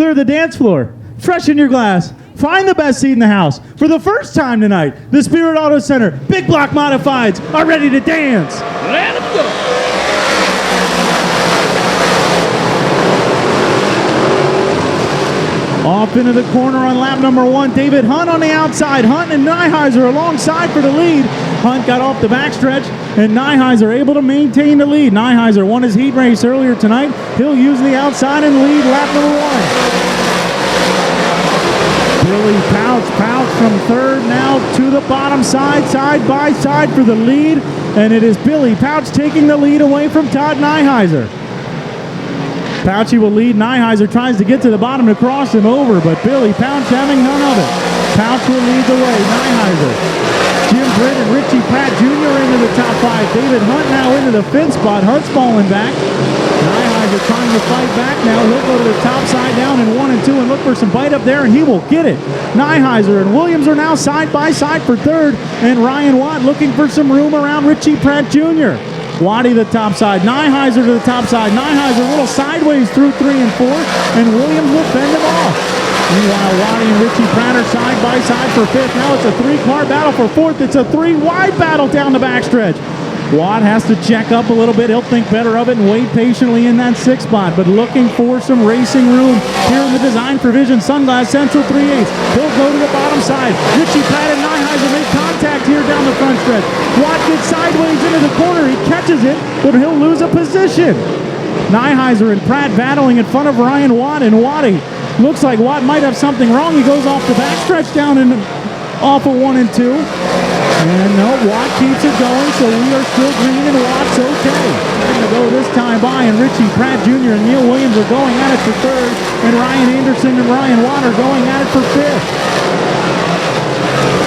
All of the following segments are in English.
clear the dance floor, freshen your glass, find the best seat in the house. For the first time tonight, the Spirit Auto Center Big Block Modifieds are ready to dance. Let them go. Off into the corner on lap number 1, David Hunt on the outside. Hunt and Nyheiser alongside for the lead. Hunt got off the backstretch, and Nyheiser able to maintain the lead. Nyheiser won his heat race earlier tonight. He'll use the outside and lead lap number 1. Billy Pouch from third now to the bottom side by side for the lead, and it is Billy Pouch taking the lead away from Todd Nyheiser. Pouchy will lead. Nyheiser tries to get to the bottom to cross him over, but Billy Pouch having none of it. Pouch will lead the way. Nyheiser, Jim Britt and Richie Pratt Jr. into the top 5. David Hunt now into the 5th spot. Hunt's falling back. Nyheiser trying to fight back now. He'll go to the top side down in 1 and 2 and look for some bite up there, and he will get it. Nyheiser and Williams are now side by side for third, and Ryan Watt looking for some room around Richie Pratt Jr. Waddy the top side, Nyheiser to the top side. Nyheiser a little sideways through 3 and 4, and Williams will fend him off. Meanwhile, Waddy and Richie Pratt are side by side for 5th. Now it's a 3-car battle for 4th. It's a 3-wide battle down the backstretch. Watt has to check up a little bit. He'll think better of it and wait patiently in that 6th spot, but looking for some racing room here in the Design Provision Sunglass Central 3/8. He'll go to the bottom side. Richie Pratt and Nyheiser make contact here down the front stretch. Watt gets sideways into the corner. He catches it, but he'll lose a position. Nyheiser and Pratt battling in front of Ryan Watt, and Waddy looks like Watt might have something wrong. He goes off the backstretch down and off of 1 and 2. And no, Watt keeps it going, so we are still green and Watt's okay. Going to go this time by, and Richie Pratt Jr. and Neil Williams are going at it for 3rd, and Ryan Anderson and Ryan Watt are going at it for 5th.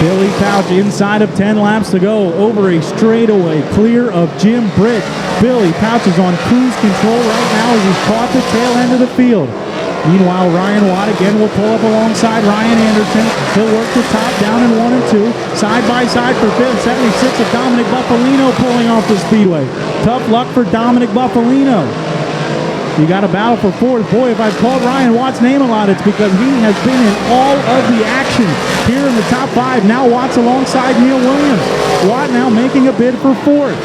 Billy Pouch inside of 10 laps to go over a straightaway clear of Jim Britt. Billy Pouch is on cruise control right now as he's caught the tail end of the field. Meanwhile, Ryan Watt again will pull up alongside Ryan Anderson. He'll work the top down in 1 and 2. Side by side for 5th. 76 of Dominic Buffalino pulling off the speedway. Tough luck for Dominic Buffalino. You got a battle for 4th. Boy, if I've called Ryan Watt's name a lot, it's because he has been in all of the action here in the top 5. Now Watt's alongside Neil Williams. Watt now making a bid for 4th.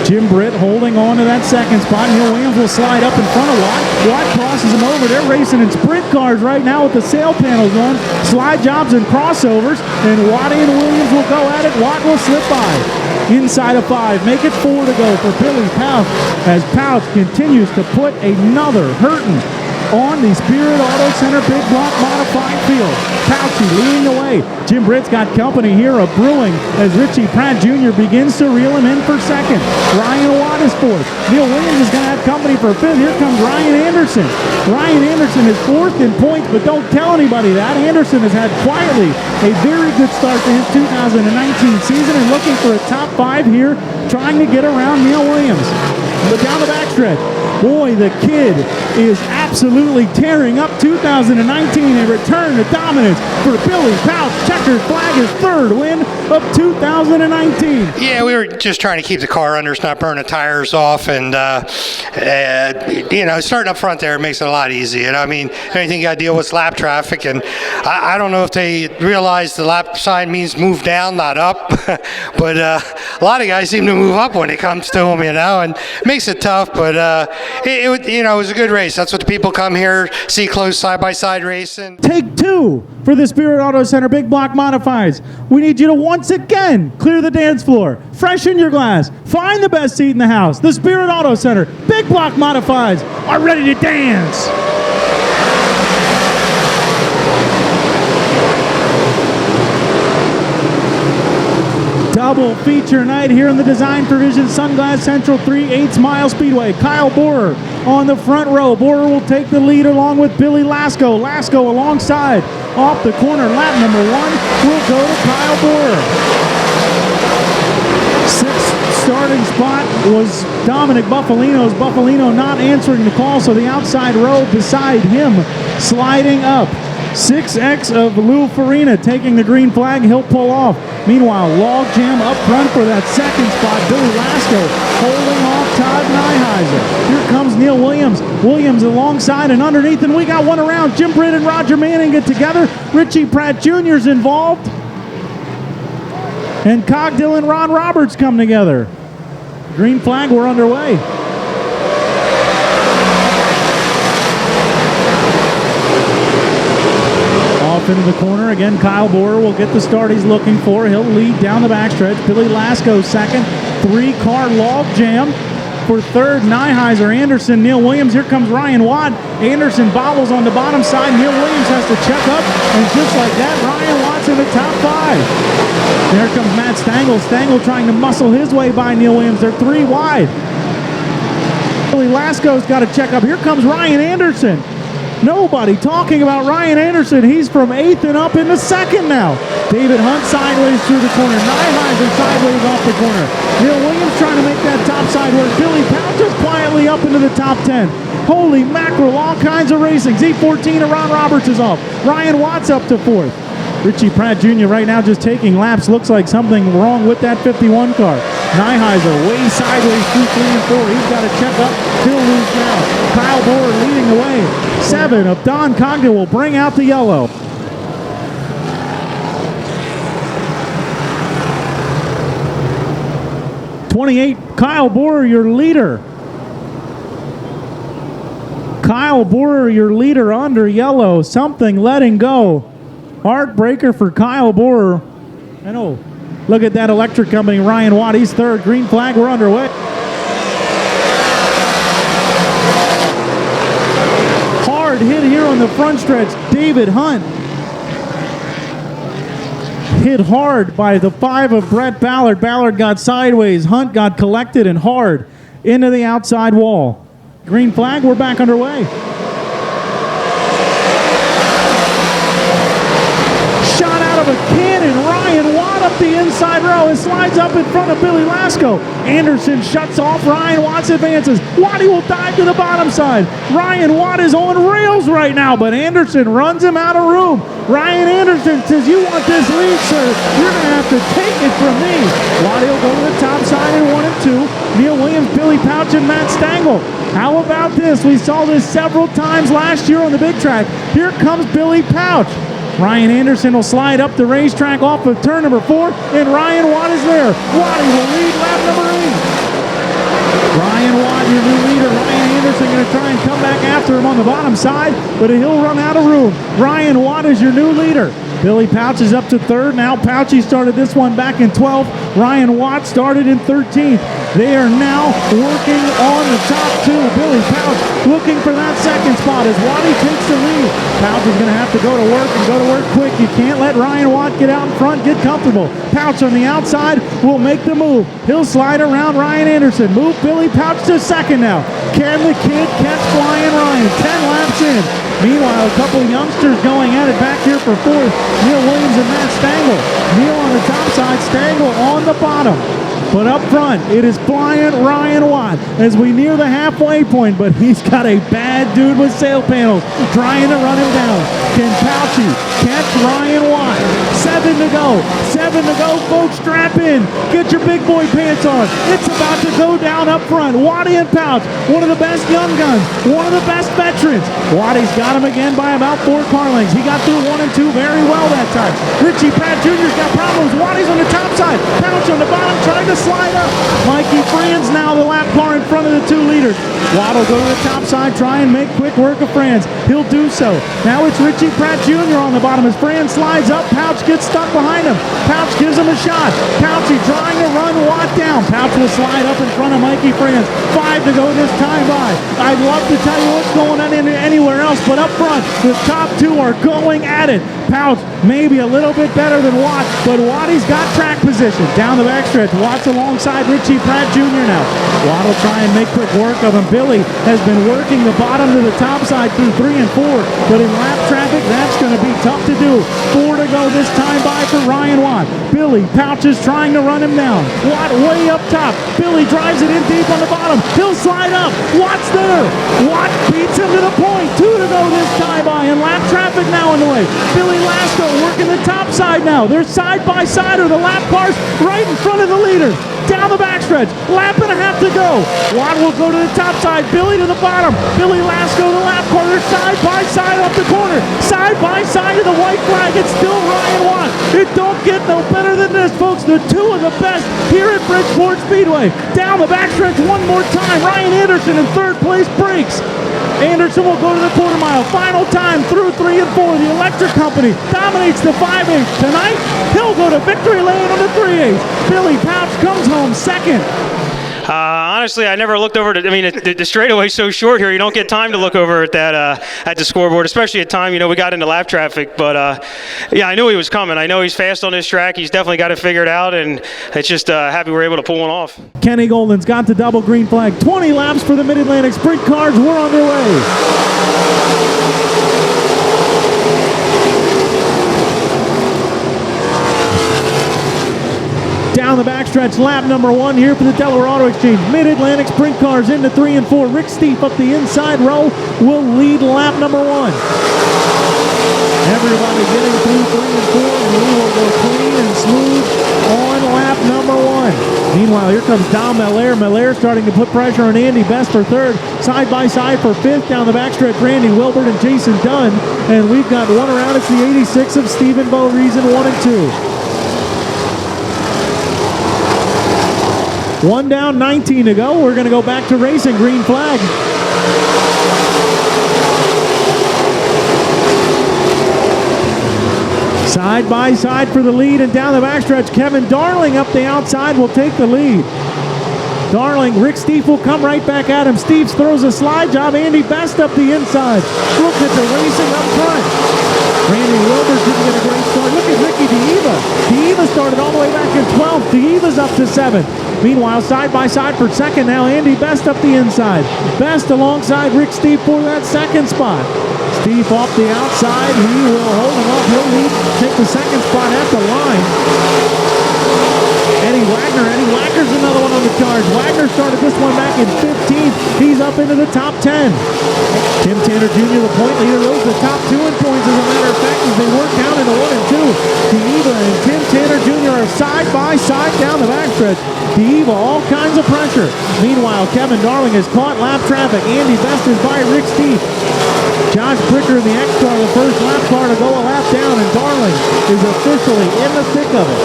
Jim Britt holding on to that 2nd spot. Neil Williams will slide up in front of Watt. Watt crosses him over. They're racing in sprint cars right now with the sail panels on. Slide jobs and crossovers. And Waddy and Williams will go at it. Watt will slip by. Inside of 5. Make it 4 to go for Billy Pouch as Pouch continues to put another hurting on the Spirit Auto Center Big Block Modified field. Pouchy leading the way. Jim Britt's got company here of brewing as Richie Pratt Jr. begins to reel him in for 2nd. Ryan Watt is 4th. Neil Williams is going to have company for 5th. Here comes Ryan Anderson. Ryan Anderson is 4th in points, but don't tell anybody that. Anderson has had quietly a very good start to his 2019 season and looking for a top 5 here, trying to get around Neil Williams. But down the backstretch, boy, the kid is absolutely tearing up 2019. A return to dominance for Billy Pouch. Checkered flag, his 3rd win of 2019. Yeah, we were just trying to keep the car under, not burn the tires off, and starting up front there makes it a lot easier. And I mean, anything you got to deal with lap traffic, and I don't know if they realize the lap sign means move down, not up, but a lot of guys seem to move up when it comes to them, and it makes it tough. But it was a good race. That's what the people come here see, close side-by-side racing. Take 2 for the Spirit Auto Center Big Block Modifieds. We need you to once again clear the dance floor, freshen your glass, find the best seat in the house. The Spirit Auto Center Big Block Modifieds are ready to dance. Double feature night here in the Design Provision Sunglass Central 3/8 Mile Speedway. Kyle Borer on the front row. Borer will take the lead along with Billy Lasco. Lasco alongside. Off the corner, lap number 1 will go to Kyle Borer. 6th starting spot was Dominic Buffalino's. Buffalino not answering the call, so the outside row beside him sliding up. 6X of Lou Farina taking the green flag. He'll pull off. Meanwhile, Logjam up front for that second spot. Billy Lasco holding off Todd Nyheiser. Here comes Neil Williams. Williams alongside and underneath, and we got one around. Jim Britt and Roger Manning get together. Richie Pratt Jr.'s involved. And Cogdill and Ron Roberts come together. Green flag, we're underway. Off into the corner. Again, Kyle Borer will get the start he's looking for. He'll lead down the backstretch. Billy Lasco second. 3-car log jam. For third, Nyheiser, Anderson, Neil Williams. Here comes Ryan Watt. Anderson bobbles on the bottom side. Neil Williams has to check up. And just like that, Ryan Watt's in the top 5. There comes Matt Stangl. Stangl trying to muscle his way by Neil Williams. They're 3 wide. Billy Lasco's got to check up. Here comes Ryan Anderson. Nobody talking about Ryan Anderson. He's from 8th and up into 2nd now. David Hunt sideways through the corner. Nyheiser sideways off the corner. Neil Williams trying to make that top side work. Billy Pouch is quietly up into the top 10. Holy mackerel, all kinds of racing. Z14 and Ron Roberts is off. Ryan Watts up to 4th. Richie Pratt Jr. right now just taking laps. Looks like something wrong with that 51 car. Nyheiser way sideways through 3 and 4. He's got to check up. He'll lose now. Kyle Borer leading the way. 7 of Don Cogdill will bring out the yellow. '28, Kyle Borer, your leader. Kyle Borer, your leader under yellow. Something letting go. Heartbreaker for Kyle Borer. I know. Look at that electric company. Ryan Watt, he's 3rd. Green flag, we're underway. Hard hit here on the front stretch. David Hunt. Hit hard by the 5 of Brett Ballard. Ballard got sideways. Hunt got collected and hard into the outside wall. Green flag, we're back underway. Shot out of a cannon. Ryan Watt up the inside row and slides up in front of Billy Lasco. Anderson shuts off. Ryan Watt's advances. Watty will dive to the bottom side. Ryan Watt is on rails right now, but Anderson runs him out of room. Ryan Anderson says, "You want this lead, sir? You're going to have to take it from me." Watty will go to the top side in 1 and 2. Neil Williams, Billy Pouch, and Matt Stangl. How about this? We saw this several times last year on the big track. Here comes Billy Pouch. Ryan Anderson will slide up the racetrack off of turn number 4, and Ryan Watt is there. Watty will lead lap number 8. Ryan Watt, your new leader. Ryan Anderson going to try and come back after him on the bottom side, but he'll run out of room. Ryan Watt is your new leader. Billy Pouch is up to 3rd now. Pouchy started this one back in 12th. Ryan Watt started in 13th. They are now working on the top 2. Billy Pouch looking for that 2nd spot as Watty takes the lead. Pouch is going to have to go to work and go to work quick. You can't let Ryan Watt get out in front, get comfortable. Pouch on the outside will make the move. He'll slide around Ryan Anderson. Move Billy Pouch to 2nd now. Can the kid catch Flying Ryan? 10 laps in. Meanwhile, a couple youngsters going at it back here for 4th. Neil Williams and Matt Stangl. Neil on the top side, Stangl on the bottom. But up front, it is Flying Ryan Watt as we near the halfway point, but he's got a bad dude with sail panels trying to run him down. Can Pouchy catch Ryan Watt? 7 to go. 7 to go, folks. Strap in. Get your big boy pants on. It's about to go down up front. Watty and Pouch, one of the best young guns, one of the best veterans. Watty's got him again by about 4 car lengths. He got through 1 and 2 very well that time. Richie Pratt Jr.'s got problems. Watty's on the top side. Pouch on the bottom trying to slide up. Mikey Franz now the lap car in front of the 2 leaders. Watt will go to the top side, try and make quick work of Franz. He'll do so. Now it's Richie Pratt Jr. on the bottom as Franz slides up. Pouch gets stuck behind him. Pouch gives him a shot. Pouchy trying to run Watt down. Pouch will slide up in front of Mikey Franz. 5 to go this time by. I'd love to tell you what's going on anywhere else, but up front, the top 2 are going at it. Pouch maybe a little bit better than Watt, but Watty's got track position. Down the backstretch, Watt's alongside Richie Pratt Jr. now. Watt will try and make quick work of him. Billy has been working the bottom to the top side through 3 and 4, but in lap traffic, that's going to be tough to do. 4 to go this time by for Ryan Watt. Billy Billy. Pouch is trying to run him down. Watt way up top. Billy drives it in deep on the bottom. He'll slide up. Watt's there. Watt beats him to the point. 2 to go this time by, and lap traffic now in the way. Billy Lasco working the top side now. They're side by side, or the lap cars right in front of the leader. Down the backstretch. Lap and a half to go. Watt will go to the top side. Billy to the bottom. Billy Lasco the lap corner. Side by side up the corner. Side by side to the white flag. It's still Ryan Watt. It don't get no better than this, folks. The two of the best here at Bridgeport Speedway. Down the backstretch one more time. Ryan Anderson in third place breaks. Anderson will go to the quarter mile. Final time through 3 and 4. The electric company dominates the 5/8. Tonight, he'll go to victory lane on the 3/8. Billy Pouch comes home second. Honestly, I never looked over to. I mean, the straightaway's so short here. You don't get time to look over at that at the scoreboard, especially at time. You know, we got into lap traffic, but yeah, I knew he was coming. I know he's fast on this track. He's definitely got it figured out, and it's just happy we're able to pull one off. Kenny Golden's got the double green flag. 20 laps for the Mid-Atlantic Sprint cars. We're underway. Down the backstretch, lap number 1 here for the Delaware Auto Exchange. Mid-Atlantic Sprint cars into 3 and 4. Rick Steep up the inside row will lead lap number 1. Everybody getting through 3 and 4, and we will go clean and smooth on lap number 1. Meanwhile, here comes Dom Melaire. Melaire starting to put pressure on Andy Best for third. Side by side for fifth. Down the backstretch, Randy Wilbert and Jason Dunn. And we've got one around. It's the 86 of Stephen Bowe, reason 1 and 2. 1 down, 19 to go. We're going to go back to racing. Green flag. Side by side for the lead, and down the backstretch, Kevin Darling up the outside will take the lead. Darling, Rick Steef will come right back at him. Steeves throws a slide job. Andy Best up the inside. Look at the racing up front. Randy Wilbert didn't get a great start. Look at Ricky DeEva. DeEva started all the way back in 12th. DeEva's up to 7th. Meanwhile, side by side for second now, Andy Best up the inside. Best alongside Rick Steef for that second spot. Steef off the outside. He will hold him up. He'll lead, take the second spot at the line. Eddie Wagner's another one on the charge. Wagner started this one back in 15th. He's up into the top 10. Tim Tanner Jr., the point leader, rose the top 2 in points, as a matter of fact, as they work down into 1 and 2. DeEva and Tim Tanner Jr. are side by side down the backstretch. DeEva, all kinds of pressure. Meanwhile, Kevin Darling has caught lap traffic. Andy Best is by Rick Steef. Josh Pricker in the X-Car, the first lap car to go a lap down, and Darling is officially in the thick of it.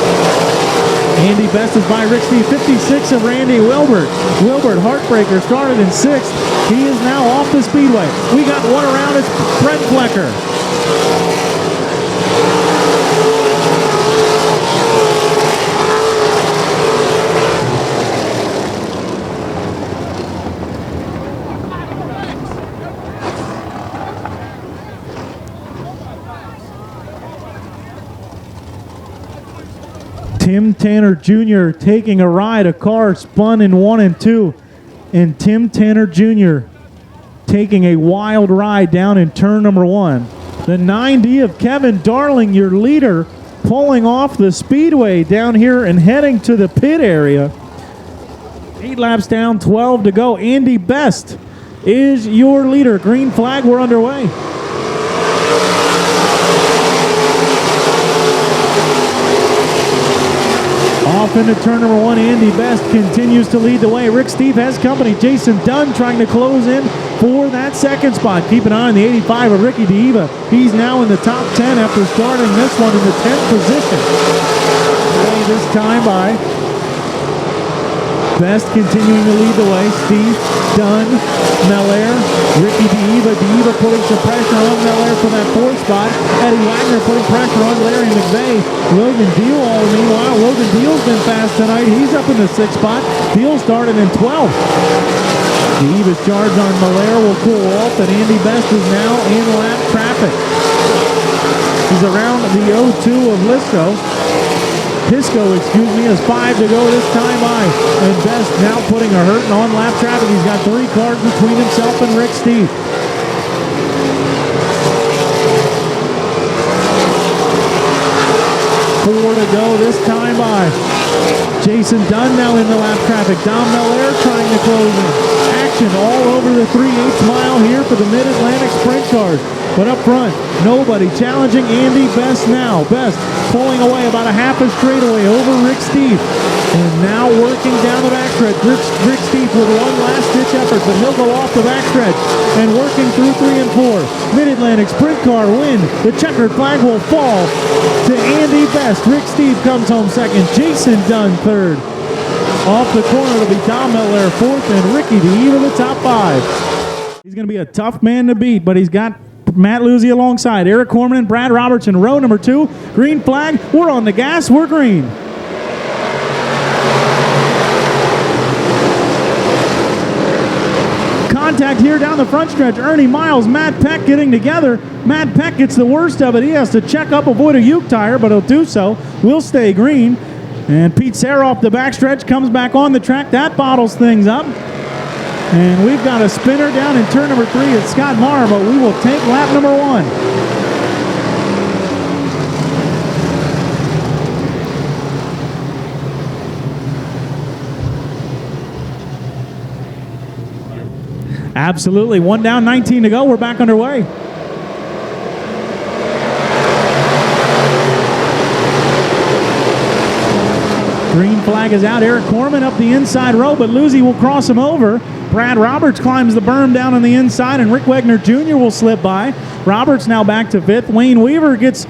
Andy Best is by Rick Steef, 56 of Randy Wilbert. Wilbert, heartbreaker, started in 6th. He is now off the speedway. We got one around. It's Brett Flecker. Tim Tanner Jr. taking a ride. A car spun in 1 and 2. And Tim Tanner Jr. taking a wild ride down in turn number 1. The 90 of Kevin Darling, your leader, pulling off the speedway down here and heading to the pit area. 8 laps down, 12 to go. Andy Best is your leader. Green flag, we're underway. Off into turn number 1, Andy Best continues to lead the way. Rick Steef has company. Jason Dunn trying to close in for that second spot. Keep an eye on the 85 of Ricky DeEva. He's now in the top 10 after starting this one in the 10th position. Away this time by Best continuing to lead the way. Steef, Dunn, Melaire, Ricky DeEva. DeEva putting some pressure on Melaire for that 4th spot. Eddie Wagner putting pressure on Larry McVeigh. Logan Deal, meanwhile, Logan Deal's been fast tonight. He's up in the 6th spot. Deal started in 12th. DeEva's charge on Melaire will cool off, and Andy Best is now in lap traffic. He's around the 02 of Pisco, has 5 to go this time by. And Best now putting a hurting on lap traffic. He's got 3 cars between himself and Rick Steef. 4 to go this time by Jason Dunn now in the lap traffic. Dom Melaire trying to close in. Action all over the 3/8 mile here for the Mid-Atlantic Sprint Cars. But up front, nobody challenging Andy Best now. Best pulling away about a half a straightaway over Rick Steep. And now working down the backstretch. Rick Steep with one last-ditch effort, but he'll go off the backstretch. And working through 3 and 4. Mid-Atlantic Sprint Car win. The checkered flag will fall to Andy Best. Rick Steep comes home second. Jason Dunn third. Off the corner, it'll be Dom Melaire fourth, and Ricky the Eve of the top 5. He's going to be a tough man to beat, but he's got Matt Luzzi alongside. Eric Corman and Brad Roberts in row number 2. Green flag. We're on the gas. We're green. Contact here down the front stretch. Ernie Miles, Matt Peck getting together. Matt Peck gets the worst of it. He has to check up, avoid a Uke tire, but he'll do so. We'll stay green. And Pete Serra off the backstretch comes back on the track. That bottles things up. And we've got a spinner down in turn number 3 at Scott Marr, but we will take lap number 1. Absolutely. 1 down, 19 to go. We're back underway. Green flag is out. Eric Corman up the inside row, but Luzzi will cross him over. Brad Roberts climbs the berm down on the inside, and Rick Wegner Jr. will slip by. Roberts now back to 5th. Wayne Weaver gets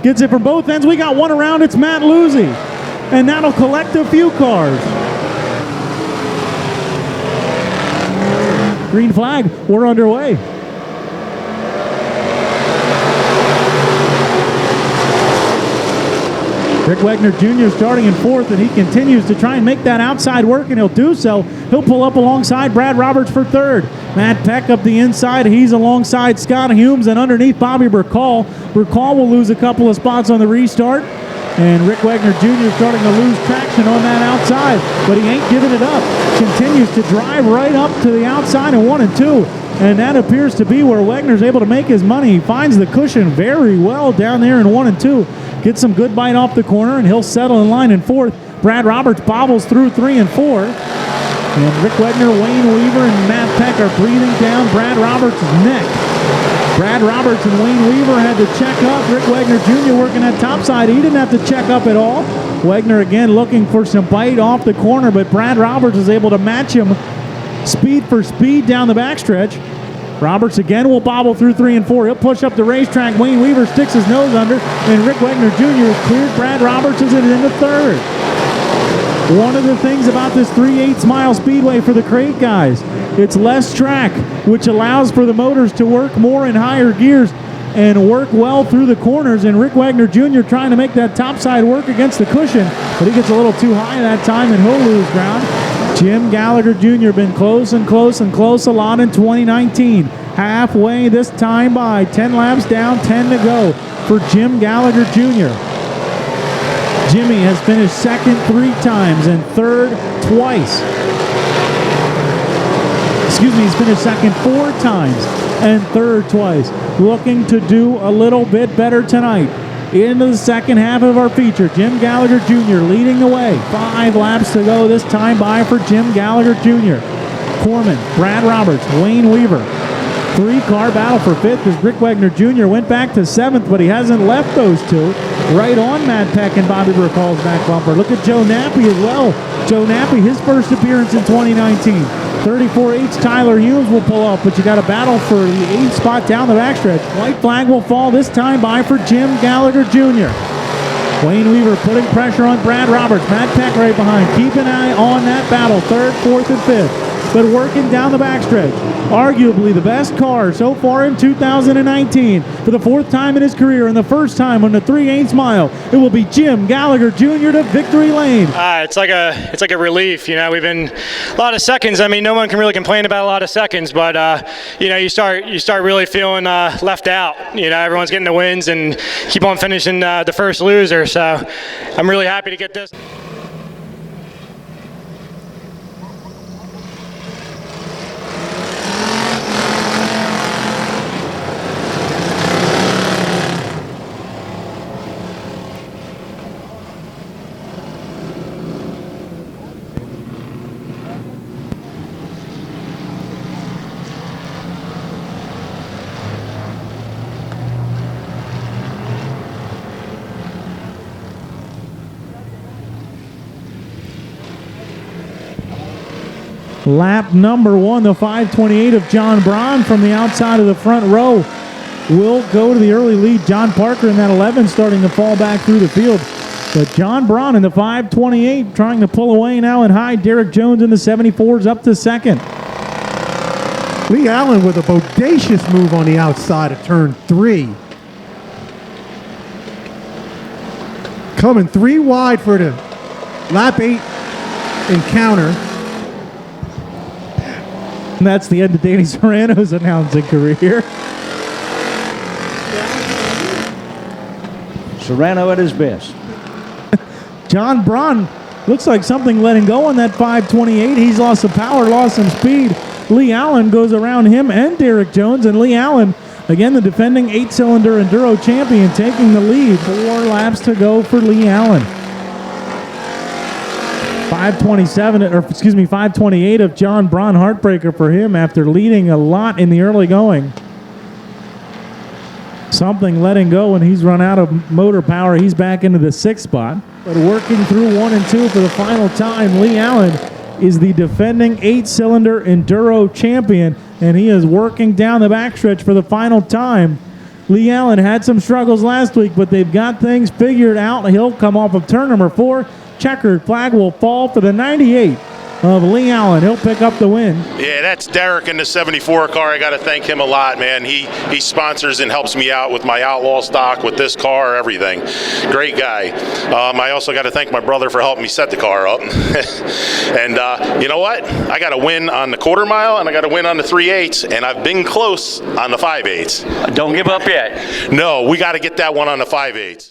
it from both ends. We got one around. It's Matt Luzzi, and that'll collect a few cars. Green flag. We're underway. Rick Wegner Jr. starting in 4th, and he continues to try and make that outside work, and he'll do so. He'll pull up alongside Brad Roberts for 3rd. Matt Peck up the inside. He's alongside Scott Humes and underneath Bobby Burkall. Burkall will lose a couple of spots on the restart, and Rick Wegner Jr. starting to lose traction on that outside, but he ain't giving it up. Continues to drive right up to the outside in 1 and 2. And that appears to be where Wegner's able to make his money. He finds the cushion very well down there in 1 and 2. Gets some good bite off the corner, and he'll settle in line in 4th. Brad Roberts bobbles through 3 and 4. And Rick Wegner, Wayne Weaver, and Matt Peck are breathing down Brad Roberts' neck. Brad Roberts and Wayne Weaver had to check up. Rick Wegner Jr. working that top side. He didn't have to check up at all. Wegner again looking for some bite off the corner, but Brad Roberts is able to match him speed for speed down the backstretch. Roberts again will bobble through 3 and 4. He'll push up the racetrack. Wayne Weaver sticks his nose under, and Rick Wegner Jr. has cleared Brad Roberts as it is into 3rd. One of the things about this 3/8 mile speedway for the crate guys, it's less track, which allows for the motors to work more in higher gears and work well through the corners. And Rick Wegner Jr. trying to make that topside work against the cushion, but he gets a little too high that time, and he'll lose ground. Jim Gallagher Jr. been close and close and close a lot in 2019. Halfway this time by 10 laps down, 10 to go for Jim Gallagher Jr. Jimmy has finished 2nd 3 times and 3rd twice. Excuse me, he's finished 2nd 4 times and 3rd twice. Looking to do a little bit better tonight. Into the second half of our feature, Jim Gallagher Jr. leading the way. 5 laps to go this time by for Jim Gallagher Jr. Corman, Brad Roberts, Wayne Weaver. 3-car battle for 5th as Rick Wegner Jr. went back to 7th, but he hasn't left those two. Right on Matt Peck and Bobby Burkall's back bumper. Look at Joe Nappy as well. Joe Nappy, his first appearance in 2019. 34H Tyler Humes will pull up, but you got a battle for the 8th spot down the backstretch. White flag will fall this time by for Jim Gallagher Jr. Wayne Weaver putting pressure on Brad Roberts. Matt Peck right behind. Keep an eye on that battle. 3rd, 4th, and 5th. But working down the backstretch. Arguably the best car so far in 2019. For the 4th time in his career and the first time on the 3/8 mile, it will be Jim Gallagher Jr. to victory lane. It's like a relief. You know, we've been a lot of seconds. I mean, no one can really complain about a lot of seconds, but you know, you start really feeling left out. You know, everyone's getting the wins and keep on finishing the first loser. So I'm really happy to get this. Lap number 1, the 5:28 of John Braun from the outside of the front row will go to the early lead. John Parker in that 11 starting to fall back through the field. But John Braun in the 5:28 trying to pull away now and high. Derek Jones in the 74s up to second. Lee Allen with a bodacious move on the outside of turn 3. Coming 3 wide for the lap 8 encounter. And that's the end of Danny Serrano's announcing career. Serrano at his best. John Braun looks like something letting go on that 5:28. He's lost some power, lost some speed. Lee Allen goes around him and Derek Jones, and Lee Allen, again the defending 8-cylinder Enduro champion, taking the lead. 4 laps to go for Lee Allen. 5:28 of John Braun, heartbreaker for him after leading a lot in the early going. Something letting go, and he's run out of motor power. He's back into the 6th spot. But working through 1 and 2 for the final time, Lee Allen is the defending 8-cylinder Enduro champion, and he is working down the backstretch for the final time. Lee Allen had some struggles last week, but they've got things figured out. He'll come off of turn number 4. Checkered flag will fall for the 98 of Lee Allen. He'll pick up the win. Yeah, that's Derek in the 74 car. I got to thank him a lot, man. He sponsors and helps me out with my Outlaw stock, with this car, everything. Great guy. I also got to thank my brother for helping me set the car up. And you know what? I got to win on the quarter mile, and I got to win on the 3/8, and I've been close on the 5/8. Don't give up yet. No, we got to get that one on the 5/8.